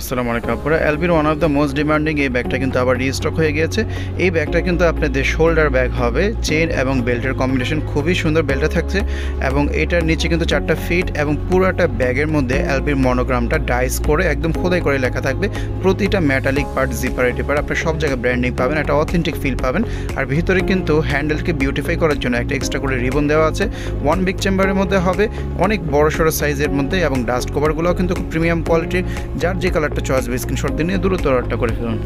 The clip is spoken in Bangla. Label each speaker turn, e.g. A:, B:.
A: আসসালামু আলাইকুম আপুরা। এলবির one of the most demanding এই ব্যাগটা কিন্তু আবার রিস্টক হয়ে গিয়েছে। এই ব্যাগটা কিন্তু আপনাদের শোল্ডার ব্যাগ হবে। চেইন এবং বেল্টের কম্বিনেশন খুবই সুন্দর বেল্টে থাকছে এবং এটার নিচে কিন্তু 4টা ফিট এবং পুরোটা ব্যাগের মধ্যে এলবির মনোগ্রামটা ডাইস করে একদম খোদাই করে লেখা থাকবে। প্রতিটা মেটালিক পার্ট, জিপার, টিপার আপনার সব জায়গায় ব্র্যান্ডিং পাবেন, একটা অথেন্টিক ফিল পাবেন। আর ভিতরে কিন্তু হ্যান্ডেলকে বিউটিফাই করার জন্য একটা এক্সট্রা করে রিবন দেওয়া আছে। ওয়ান বিগ চেম্বারের মধ্যে হবে, অনেক বড় সড়ো সাইজের মধ্যে এবং ডাস্ট কভারগুলোও কিন্তু খুব প্রিমিয়াম কোয়ালিটির। যার যে কালারটা চয়েস হবে স্ক্রিনশট দিয়ে নিয়ে দ্রুত অর্ডারটা করে ফেলুন।